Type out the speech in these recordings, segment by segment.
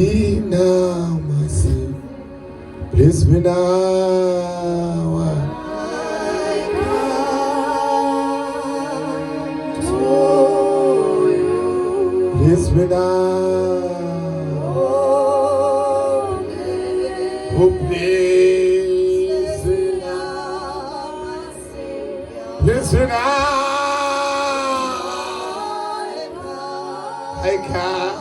Thina masifu. Please me now. Please me now. Oh, please me now. Please me now. I can't.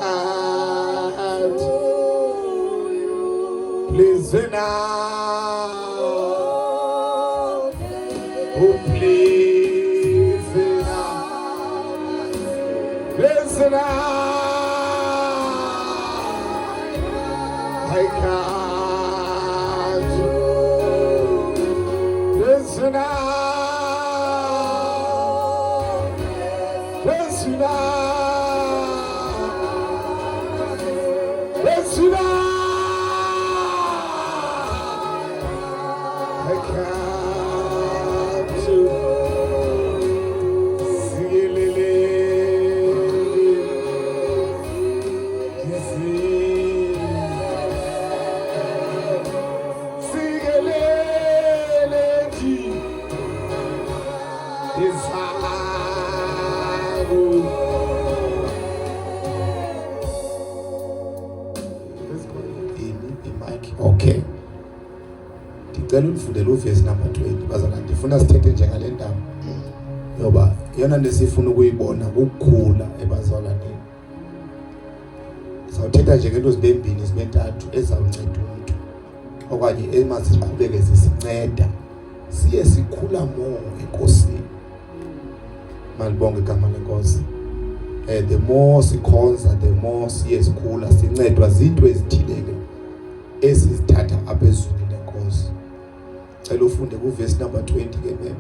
Please me now. Oh, please me now. Please me now. I can't. Please me now. Please me now. Please me now. I can't see Lily. Okay. Ndicela undifundele uvesi number 20 bazana ndifuna sithethe njengale ndaba yoba yona nesifuna ukuyibona ukukhula ebazalwaneni. Sawuthetha nje ngento zibe mbini zibe ntathu ezawunceda umuntu okanye emaziqhubeke zisinceda siye sikhula more enkosini. Malibonge igama lenkosi. The more sikhonza the more siye sikhula sincedwa zinto ezithileke esizithatha aphezulu lenkosi. Cela ufunde ku verse number 20 ke mem.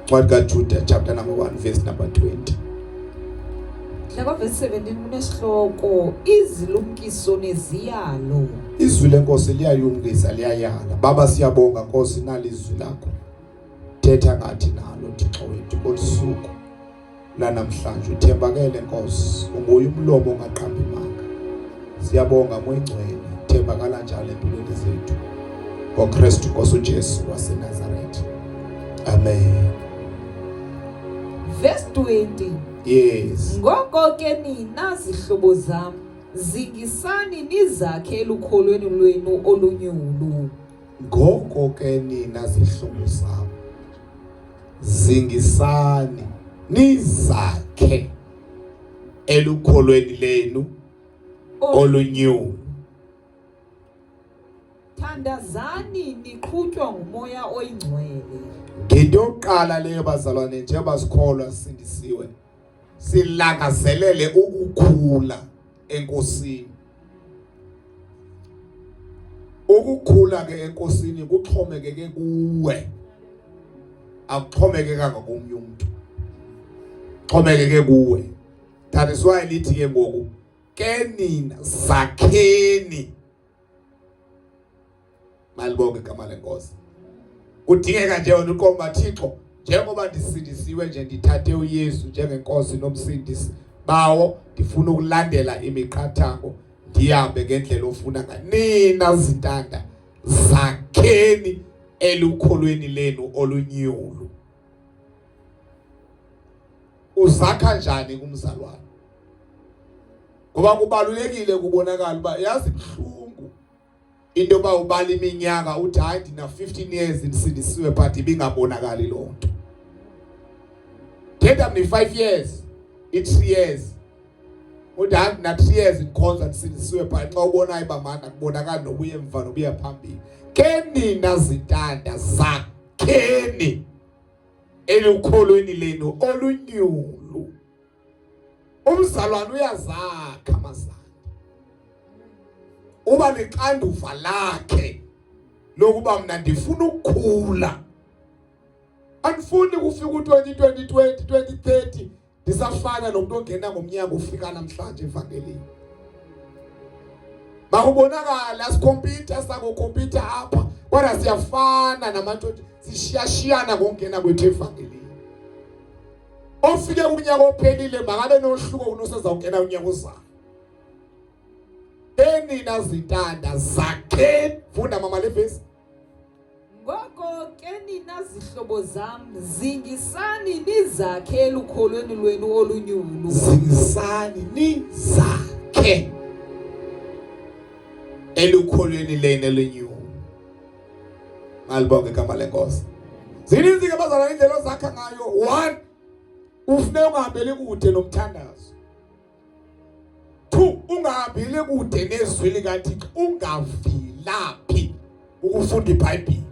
Ncwadi kaJuda chapter number 1 verse number 20. Hlaka verse 17 kunesihloko izilumkiso neziyalo. Izwi lenkosi liyayumkisa liyayala. Baba siyabonga Nkosi nalizwi lakho. Thetha ngathi nalo Thixo wethu kosuku lanamhlanje uthembakele Nkosi. Unguye umlomo ongaqambi manga. Siyabonga moyingcwele thembakala njalo empilweni zethu. ngoKristu Nkosi uJesu waseNazaretha. Amen. Verse 20. Yes. Ngoko ke nina zihlobo zami zingisani nizakhela ukholweni lwenu olunyulu. Ngoko ke nina zihlobo zami zingisani nizakhe elukholweni lenu olunyulu. Thandazani niqhutywa ngumoya oyingcwele. Into yokuqala leyo bazalwane njengoba sikholwa sindisiwe silangazelele ukukhula enkosini. Ukukhula ke enkosini kuxhomekeke kuwe. Akuxhomekeka ngomunye umuntu. Xhomekeke kuwe. That is why lithi ke ngoku ke nina zakheni. Malibonge igama lenkosi. Kudingeka nje wena uqomba Thixo njengoba ndisindisiwe nje ndithathe uYesu njengenkosi nomsindisi bawo ndifuna ukulandela imiqathango ndihambe ngendlela ofuna ngayo. Nina zintanda zakheni elukholweni lenu olunyulu. Uzakha njani kumzalwane? Ngoba kubalulekile kubonakala uba yazi ibhlungu into yoba ubala iminyaka uthi hayi ndina 15 years ndisindisiwe but ibingabonakali loo nto. Thetha mni 5 years, 3 years. Uthi hayi ndina 3 years ndikhonza ndisindisiwe but xa ubonayo uba manda kubonakala nobuye emva nobuye phambili. Ke nina zintanda zakheni elukholweni lenu olunyulu. Umzalwane uyazakha amazana. Uba nexanduva lakhe lokuba mina ndifuna ukukhula. Andifuni kufika u2020 2030 ndisafana nomuntu ongena ngomnyaka ufika namhlanje evangelini. Bakubonakala asikhompyutha sakukhompyutha apha kodwa siyafana nabantu sishiyashiyana ngongena kwethu evangelini. Ofike unyaka ophelile makabe nohluko kunoseza ungena unyaka ozayo. Enina zintanda zakheni. Funda mama le verse. Ngoko ke nina zihlobo zam zingisani nizakhele ukholweni lwenu olunyulu. Zingisani nizakhe elukholweni lenu olunyulu. Malibonke igama lenkosi. Zininzi ke bazalwane indlela ozakha ngayo. 1, ufune ungahambeli kude nomthandazo. 2, ungahambeli kude nezwi likaThixo, ungavilaphi ukufunda iBhayibheli.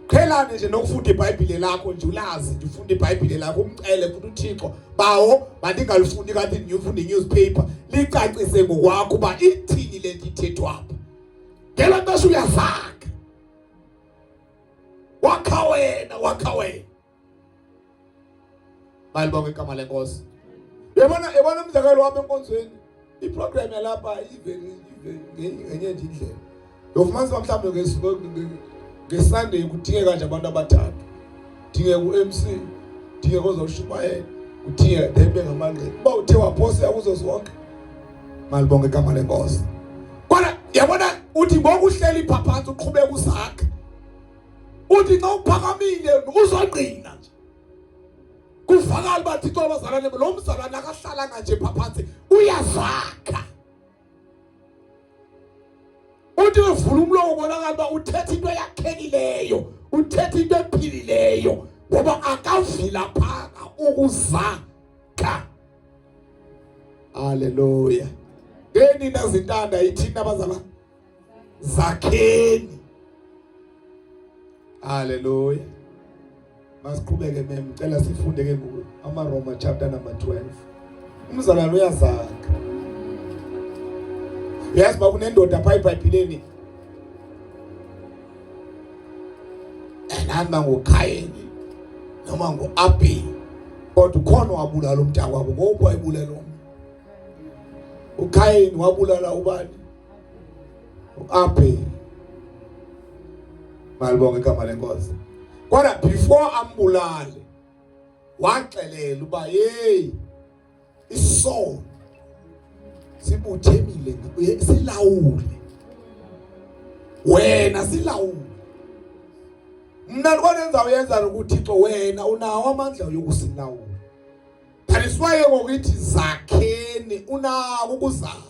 Qhelane nje nokufunda iBhayibheli lakho nje ulazi nje ufunda iBhayibheli lakho umcele futhi uThixo bawo mandingalifundi kanti ngiyofunda iNewspaper licacise ngokwakho uba ithini lento ithethwa apha. Ngela nto uyazakha. Wakha wena. Malibonke igama lenkosi. Yabona umzekelo wami enkonzweni. Iprogram yalapha ivele ngenye indlela. Yofumanisa mhlawumbe ngeSunday kudingeka nje abantu abathathu. Kudingeka uMC, kudingeka ozoshumayela, kudingeka dembe ngamanqe. Uba uthe waphosa kuzo zonke. Malibonke igama lenkosi. Kodwa yabona uthi ngokuhlela iphaphansi uqhubeka usakha. Uthi xa uphakamile uzaqina nje. Kuvakala bathi Thixo abazalwane lo mzalwane akahlala nje phaphansi uyazakha. Uthi uvula umlomo ubonakala uba uthetha into yakhekileyo, uthetha into ephilileyo ngoba akavila phaka ukuzakha. Haleluya. Ngenina zintanda ithina abazalwane zakheni. Haleluya. Masiqhubeke ngicela sifunde ke ngoku amaRoma chapter number 12. Umzalwane uyazakha. Yazi ba kunendoda pha eBhayibhelini. Enamba ngoKhayini noma ngoAbheli. Kodwa ukhona wabulala umntaka wabo ngoba wayibulala lo. uKhayini wabulala ubani? uAbheli. Malibonke igama lenkosi. Kodwa before ambulale waxelela uba hey isoul sibuthemile silawule wena silawule. Mna kwenza uyenza ukuThixo wena unawo amandla yokusilawula. That is why ngokuthi zakheni unawo ukuzakha.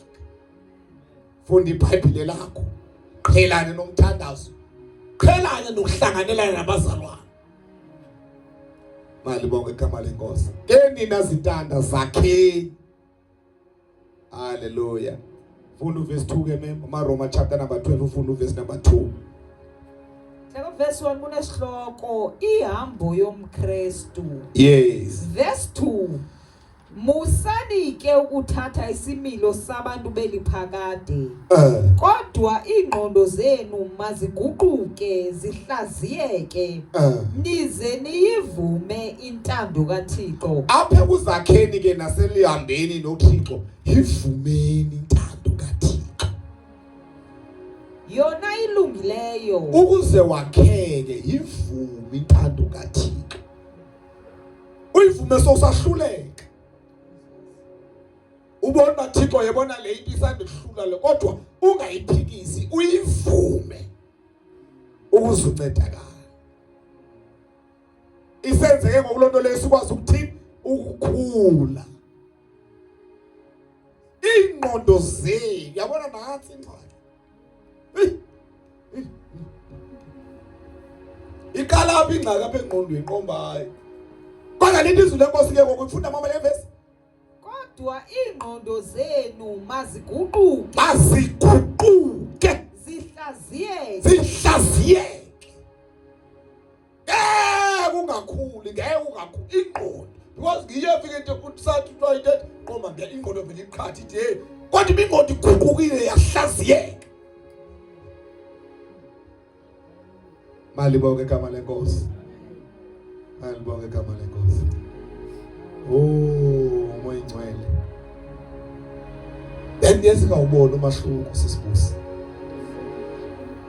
Funda iBhayibheli lakho. Qhelane nomthandazo. Qhelane nokuhlanganelana nabazalwane. Malibonke igama lenkosi. Ngenina zintanda zakheni. Hallelujah. Funda verse 2 ke mem amaRoma chapter number 12 ufunda verse number 2. Hlaka verse 1 kunesihloko ihambo yomKristu. Yes. Verse 2 Musani ke ukuthatha isimilo sabantu beliphakade. Kodwa ingqondo zenu maziguquke zihlaziyeke. Nize niyivume intando kaThixo. Apha kuzakheni ke naselihambeni noThixo yivumeni intando kaThixo. Yona ilungileyo. Ukuze wakheke yivume intando kaThixo. Uyivume sosahluleka. Ubona Thixo yebona le into isandihlula le kodwa ungayiphikisi uyivume ukuzuncedakala. Isenzeke ngokulonto lesikwazi ukuthini ukukhula. Ingqondo zenu yabona nansi ingxaki. Ikala apha ingxaki apha engqondweni qombayo. Kodwa lento izulu lenkosi ke ngokufunda mama le verse. Kodwa ingqondo zenu maziguquke. Maziguquke. Zihlaziyeke. Zihlaziyeke. Ungakhuli ngeke ungakhuli ingqondo. Because ngiyefika into utsathi into qoma nge ingqondo vele iqhathi nje. Kodwa ingqondo iguqukile yahlaziyeka. Malibonke igama lenkosi. Malibonke igama lenkosi. Oh, moya ingcwele. Ngeke singawubona umahluko sisibusi.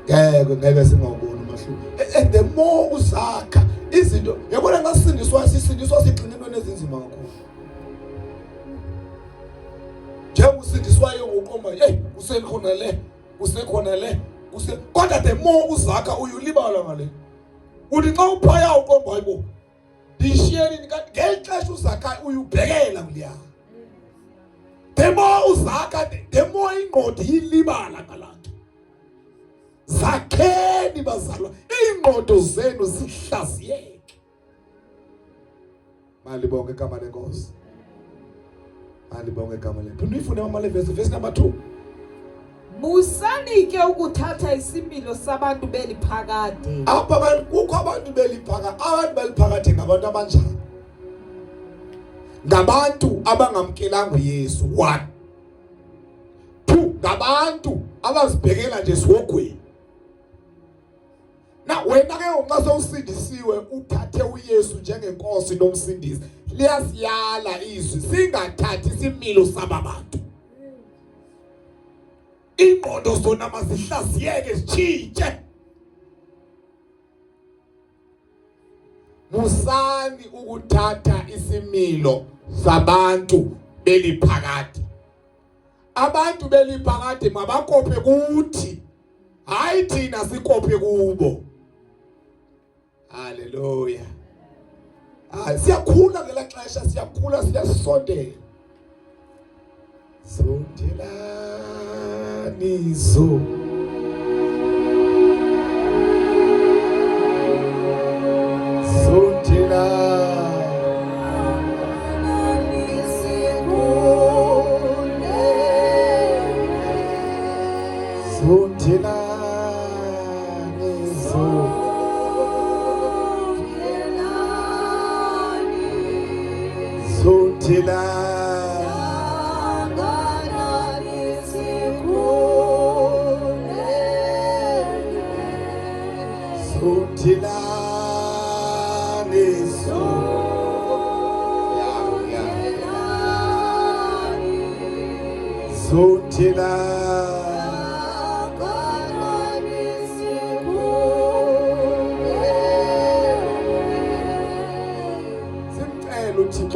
Ngeke singawubona umahluko. And the more uzakha izinto yabona ngasindiswa sisindiswa sigcina into ezinzima kakhulu. njengoba usindiswayo ngoqomba hey usekhona le kodwa the more uzakha uyulibala ngale uthi xa uphaya uqomba hayibo ndishiyeni ngexesha uzakha uyubhekela kuliya the more uzakha the more ingqondo yilibala ngalanto zakheni bazalwa ingqondo zenu zihlaziyeke malibonke igama lenkosi malibonke igama lenkosi ndifune mama verse number 2 musanike ukuthatha isimilo sabantu beliphakade apha kukho abantu beliphakade ngabantu abanjani ngabantu abangamkelanga uYesu 1 2 ngabantu abazibhekela nje siwogweni na wena ke uma sowusindisiwe uthathe uYesu njengenkosi nomsindisi liyasiyala izwi singathathi isimilo sababantu ingqondo zona mazihlaziyeke sitshintshe musani ukuthatha isimilo sabantu beliphakade abantu beliphakade mabakophe kuthi hayi thina sikophe kubo haleluya siyakhula ngela xesha siyakhula siyasondela sondelani zo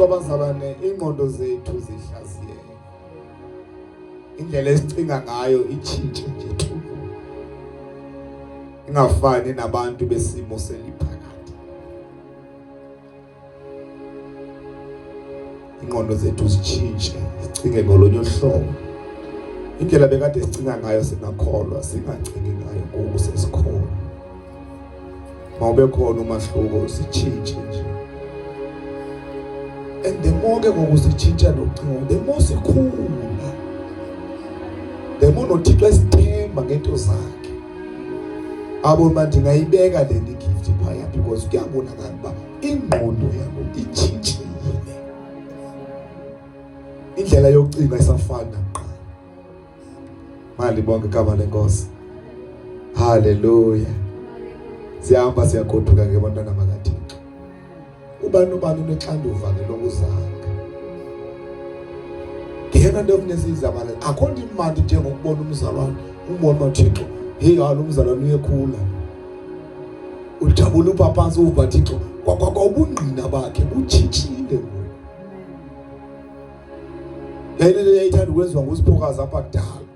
abazalwane ingqondo zethu zihlaziyeke indlela esicinga ngayo itshintshe nje tu ingafani nabantu besimo seliphakade ingqondo zethu zitshintshe sicinge ngolunye uhlobo indlela bekade sicinga ngayo singakholwa singacingi ngayo ngoku sesikholwa mawube khona umahluko sitshintshe nje and the more ke ngokusitshintsha nocingo the more sikhula the more noThixo esithemba ngento zakhe abo manje ngayibeka le gift phaya because kuyabonakala uba ingqondo yabo itshintshile indlela yokucinga isafana nakuqala malibonke igama lenkosi haleluya siyahamba siyagoduka ke bantwana bakaThixo ubani unexanduva ke lokuzakha ngiyena nto kunesizabala akho nto imandi njengokubona umzalwane umbona uThixo hey lo mzalwane uyekhula ujabula upaphansi uva Thixo ubungqina bakhe butshitshile yayile yayithanda ukwenziwa ngusiphokazi apha kudala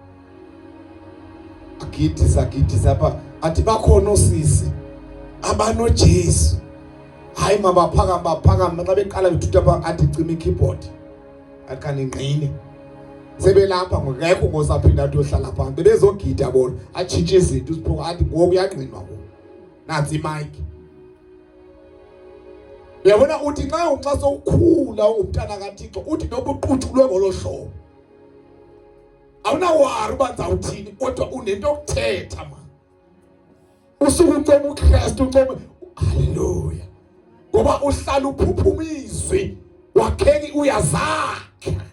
agidisa apha athi bakhona osisi abanoJesu hayi mabaphakama xa beqala bethutha pha athi cima ikeyboard akani ngqine sebelapha ngekho ngosaphinda athi uyohlala phansi bebezogida bona atshintshe izinto usiphoka athi ngoku uyaqinwa ngoku nansi imic uyabona uthi nxa sowukhula ungumntana kaThixo uthi nobuquthulwe ngolo hlobo awunawari uba ndizawuthini kodwa unento yokuthetha ma usuke uncoma uKristu uncoma haleluya ngoba uhlala uphuphuma izwi wakheki uyazakha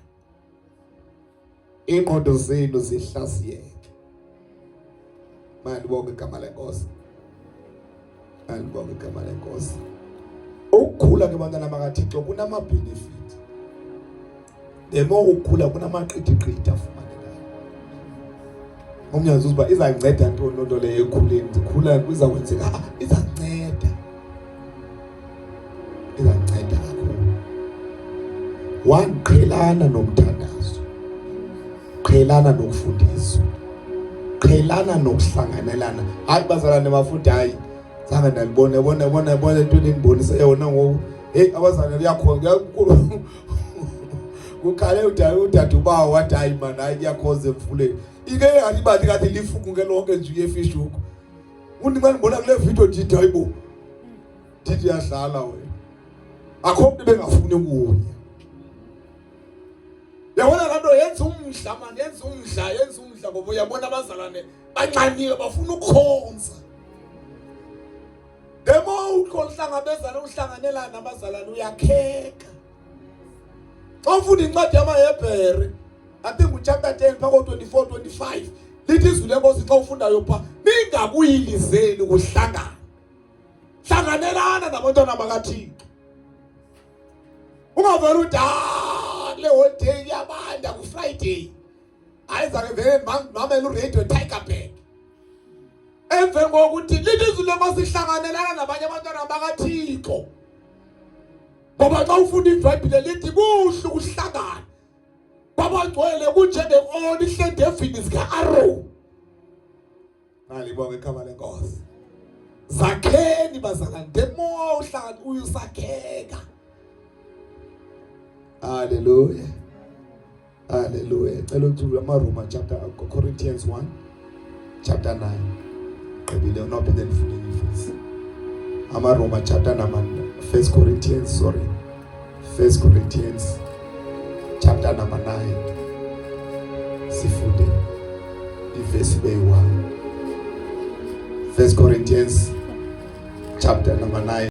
ingqondo zenu zihlaziyeke malibonke igama lenkosi malibonke igama lenkosi ukukhula ke bantwana bakaThixo kunama benefit the more ukukhula kunamaqithiqithi afumanekayo umnyanzo uba izanceda nto leyo ekhuleni zikhula kuza kwenzeka izanceda kakhulu one qhelana nomthandazo qhelana nokufundiswa, qhelana nokuhlanganelana. Hayi bazalwane bafunda, hayi zange ndalibona into enibonise yona ngoku. Hey abazalwane kuyakhona kukhale udade ubawo wathi hayi man, hayi kuyakhoza emfuleni. Ike alibathi kathi lifuku ngelonke nje uyefishuku. Undinga ndibona kule video ndithi hayibo. Ndithi yadlala wena. Akho umuntu bengafuni ukuya. Yabona lanto yenza umdla man, yenza umdla ngoba uyabona abazalwane banxaniwe bafuna ukukhonza. Demo uhlangabezana uhlanganelana nabazalwane uyakheka. Xa ufunda incwadi yamaHebhere, I think uchapter 10 phako 24-25, lithi izwi lenkosi xa ufundayo pha, ningakuyilizeli ukuhlangana. Hlanganelana nabantwana bakaThixo. Ungavela uthi le holiday iyabanda ku-Friday. Hayi zake vele mamela uradio Tigerberg. Emveni kokuthi lithi izwi lenkosi hlanganelana nabanye abantwana bakaThixo. Ngoba xa ufunda iBhayibhile lithi kuhle ukuhlangana. Babagcwele kunjenge-on ihlende evini zika-Arrow. Nalibonga igama lenkosi. Zakheni bazalwane, the more uhlangana usakheka. Hallelujah. Hallelujah. Cela ukuthi amaRoma chapter Corinthians 1 chapter 9. Qebile unophinde nifundile ifisi. AmaRoma chapter number 1 Corinthians chapter number 9. Sifunde ivesi beyi-1. 1 Corinthians chapter number 9.